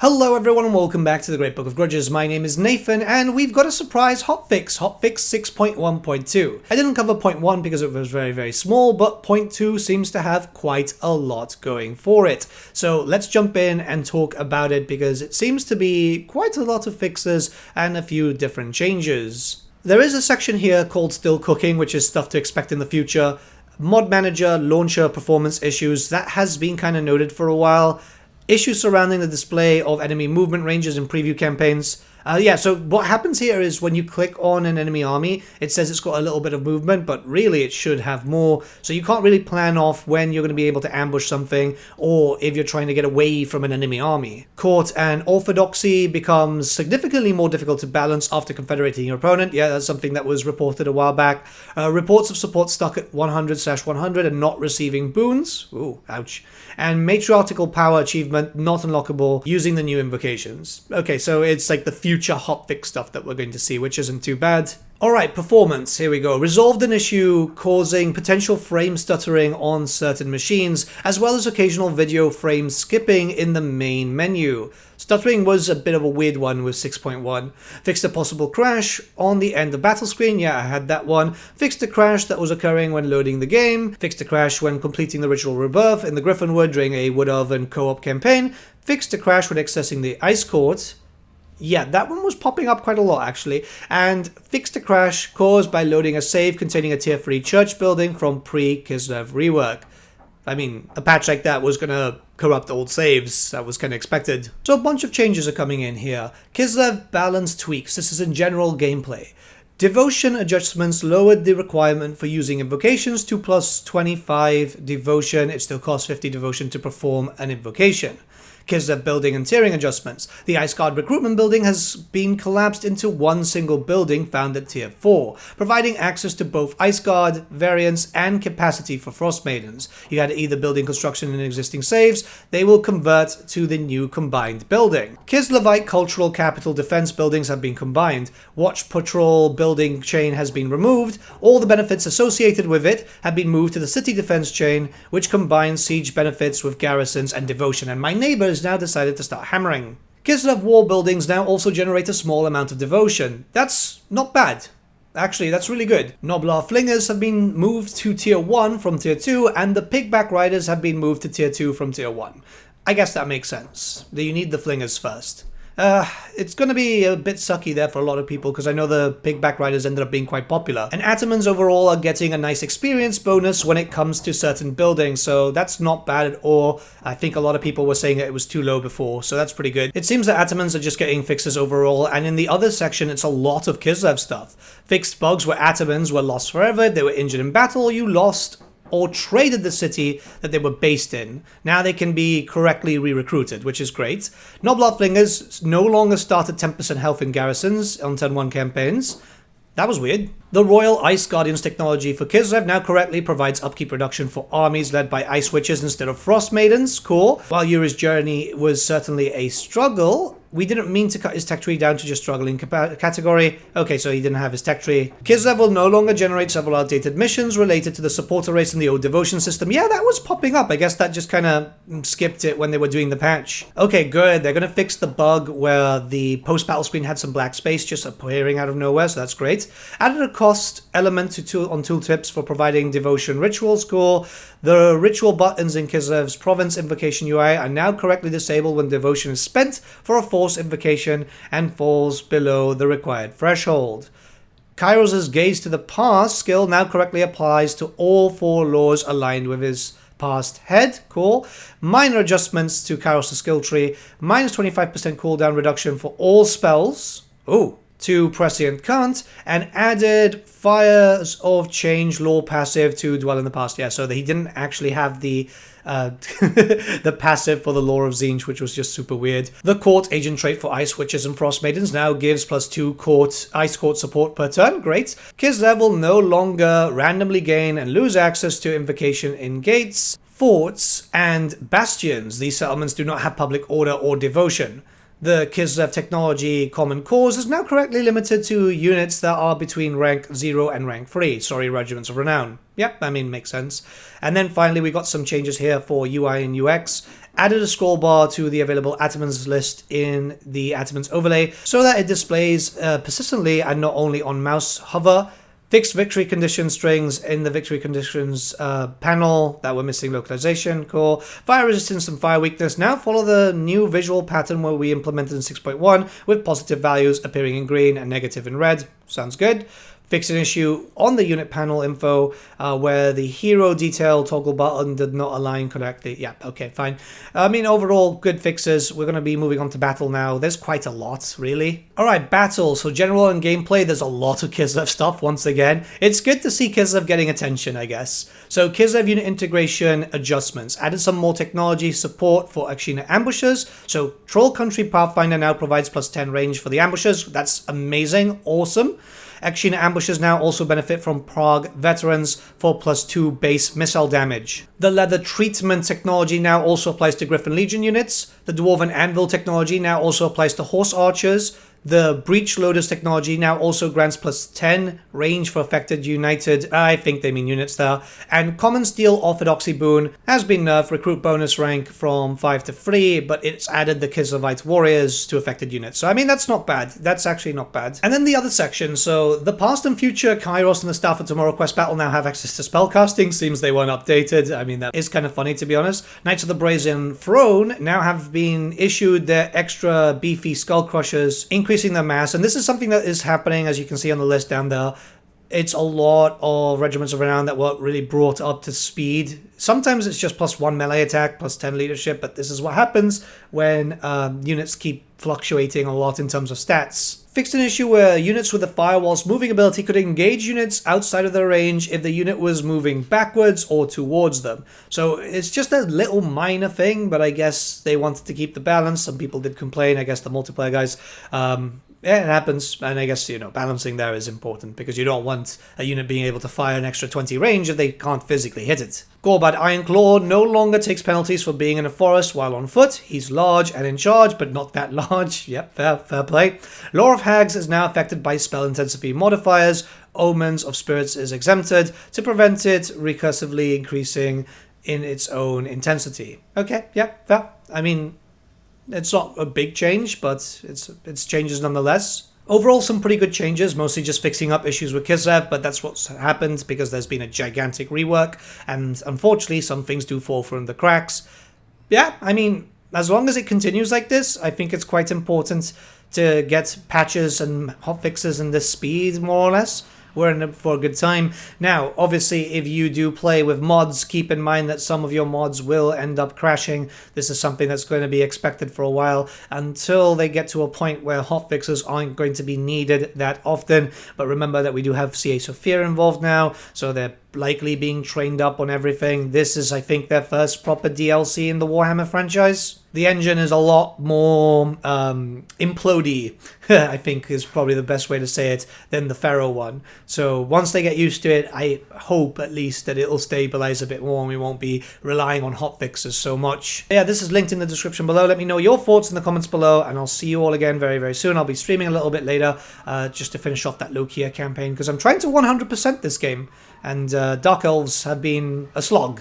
Hello everyone and welcome back to the Great Book of Grudges. My name is Nathan and we've got a surprise hotfix, Hotfix 6.1.2. I didn't cover point 1 because it was very small, but point 2 seems to have quite a lot going for it. So let's jump in and talk about it because it seems to be quite a lot of fixes and a few different changes. There is a section here called Still Cooking, which is stuff to expect in the future. Mod Manager, Launcher, Performance issues, that has been kind of noted for a while. Issues surrounding the display of enemy movement ranges in preview campaigns. So what happens here is when you click on an enemy army, it says it's got a little bit of movement, but really it should have more. So you can't really plan off when you're going to be able to ambush something, or if you're trying to get away from an enemy army. Court and Orthodoxy becomes significantly more difficult to balance after confederating your opponent. Yeah, that's something that was reported a while back. Reports of support stuck at 100/100 and not receiving boons. Ooh, ouch. And matriarchal power achievement not unlockable using the new invocations. Okay, so it's like the future hotfix stuff that we're going to see, which isn't too bad. Alright, performance, here we go. Resolved an issue causing potential frame stuttering on certain machines, as well as occasional video frame skipping in the main menu. Stuttering was a bit of a weird one with 6.1. Fixed a possible crash on the end of battle screen, yeah, I had that one. Fixed a crash that was occurring when loading the game. Fixed a crash when completing the ritual rebirth in the Griffinwood during a Wood Oven co-op campaign. Fixed a crash when accessing the Ice Court. Yeah, that one was popping up quite a lot, actually. And fixed a crash caused by loading a save containing a tier 3 church building from pre-Kislev rework. I mean, a patch like that was going to corrupt old saves. That was kind of expected. So a bunch of changes are coming in here. Kislev balance tweaks. This is in general gameplay. Devotion adjustments lowered the requirement for using invocations to plus 25 devotion. It still costs 50 devotion to perform an invocation. Kislev building and tiering adjustments. The Ice Guard recruitment building has been collapsed into one single building found at tier 4, providing access to both Ice Guard variants and capacity for Frost Maidens. You had either building construction in existing saves, they will convert to the new combined building. Kislevite cultural capital defense buildings have been combined. Watch patrol building chain has been removed. All the benefits associated with it have been moved to the city defense chain, which combines siege benefits with garrisons and devotion. And my neighbors now decided to start hammering. Kislev wall buildings now also generate a small amount of devotion. That's not bad. Actually, that's really good. Noblar Flingers have been moved to tier 1 from tier 2, and the Pigback Riders have been moved to tier 2 from tier 1. I guess that makes sense. You need the Flingers first. It's going to be a bit sucky there for a lot of people because I know the Pigback Riders ended up being quite popular. And Atamans overall are getting a nice experience bonus when it comes to certain buildings, so that's not bad at all. I think a lot of people were saying that it was too low before, so that's pretty good. It seems that Atamans are just getting fixes overall, and in the other section it's a lot of Kislev stuff. Fixed bugs where Atamans were lost forever, they were injured in battle, you lost or traded the city that they were based in. Now they can be correctly re-recruited, which is great. Noblar Flingers no longer start at 10% health in garrisons on turn 1 campaigns. That was weird. The Royal Ice Guardians technology for Kislev now correctly provides upkeep reduction for armies led by Ice Witches instead of Frost Maidens. Cool. While Yuri's journey was certainly a struggle, we didn't mean to cut his tech tree down to just struggling category. Okay, so he didn't have his tech tree. Kislev will no longer generate several outdated missions related to the supporter race in the old devotion system. Yeah, that was popping up. I guess that just kind of skipped it when they were doing the patch. Okay, good. They're going to fix the bug where the post-battle screen had some black space just appearing out of nowhere, so that's great. Added a cost element on tooltips for providing devotion rituals. Cool. The ritual buttons in Kislev's province invocation UI are now correctly disabled when devotion is spent for a force invocation and falls below the required threshold. Kairos' gaze to the past skill now correctly applies to all 4 laws aligned with his past head. Cool. Minor adjustments to Kairos' skill tree. Minus 25% cooldown reduction for all spells. Ooh. To Prescient Cunt, and added Fires of Change lore passive to Dwell in the Past. Yeah, so that he didn't actually have the the passive for the Lore of Tzeentch, which was just super weird. The Court Agent trait for Ice Witches and Frost Maidens now gives +2 Ice Court support per turn. Great. Kislev will no longer randomly gain and lose access to invocation in gates, forts, and bastions. These settlements do not have public order or devotion. The Kislev technology common cause is now correctly limited to units that are between rank 0 and rank 3. Sorry, Regiments of Renown. Yep, I mean, makes sense. And then finally, we got some changes here for UI and UX. Added a scroll bar to the available Atamans list in the Atamans overlay so that it displays persistently and not only on mouse hover. Fixed victory condition strings in the victory conditions panel that were missing localization. Cool. Fire resistance and fire weakness now follow the new visual pattern where we implemented in 6.1 with positive values appearing in green and negative in red. Sounds good. Fixed an issue on the unit panel info where the hero detail toggle button did not align correctly. Yeah, okay, fine. I mean, overall, good fixes. We're going to be moving on to battle now. There's quite a lot, really. All right, battle. So general and gameplay, there's a lot of Kislev stuff once again. It's good to see Kislev getting attention, I guess. So Kislev unit integration adjustments. Added some more technology support for Akshina ambushes. So Troll Country Pathfinder now provides +10 range for the ambushes. That's amazing. Awesome. Akshina ambushes now also benefit from Prague veterans for +2 base missile damage. The leather treatment technology now also applies to Griffin Legion units. The Dwarven Anvil technology now also applies to horse archers. The Breach Loaders technology now also grants +10 range for affected united, I think they mean units there. And Common Steel Orthodoxy Boon has been nerfed, recruit bonus rank from 5 to 3, but it's added the Kislevite Warriors to affected units. So I mean, that's not bad. That's actually not bad. And then the other section, so the past and future Kairos and the Staff of Tomorrow quest battle now have access to spellcasting. Seems they weren't updated. I mean, that is kind of funny, to be honest. Knights of the Brazen Throne now have been issued their extra beefy Skull Crushers, increasing their mass, and this is something that is happening, as you can see on the list down there. It's a lot of Regiments of Renown that weren't really brought up to speed. Sometimes it's just +1 melee attack, +10 leadership, but this is what happens when units keep fluctuating a lot in terms of stats. Fixed an issue where units with the Firewall's moving ability could engage units outside of their range if the unit was moving backwards or towards them. So it's just a little minor thing, but I guess they wanted to keep the balance. Some people did complain, I guess the multiplayer guys. Yeah, it happens, and I guess, you know, balancing there is important because you don't want a unit being able to fire an extra 20 range if they can't physically hit it. Gorbad Ironclaw no longer takes penalties for being in a forest while on foot. He's large and in charge, but not that large. Yep, fair play. Lore of Hags is now affected by spell intensity modifiers. Omens of Spirits is exempted to prevent it recursively increasing in its own intensity. Okay, yep, fair. I mean, it's not a big change, but it's changes nonetheless. Overall, some pretty good changes, mostly just fixing up issues with Kislev, but that's what's happened because there's been a gigantic rework, and unfortunately, some things do fall through the cracks. Yeah, I mean, as long as it continues like this, I think it's quite important to get patches and hotfixes in this speed, more or less. We're in it for a good time. Now, obviously, if you do play with mods, keep in mind that some of your mods will end up crashing. This is something that's going to be expected for a while until they get to a point where hotfixes aren't going to be needed that often. But remember that we do have CA Sophia involved now, so they're likely being trained up on everything. This is, I think, their first proper DLC in the Warhammer franchise. The engine is a lot more implodey, I think is probably the best way to say it, than the Pharaoh one. So once they get used to it, I hope at least that it'll stabilize a bit more and we won't be relying on hotfixes so much. Yeah, this is linked in the description below. Let me know your thoughts in the comments below, and I'll see you all again very, very soon. I'll be streaming a little bit later just to finish off that Lokia campaign because I'm trying to 100% this game, and Dark Elves have been a slog.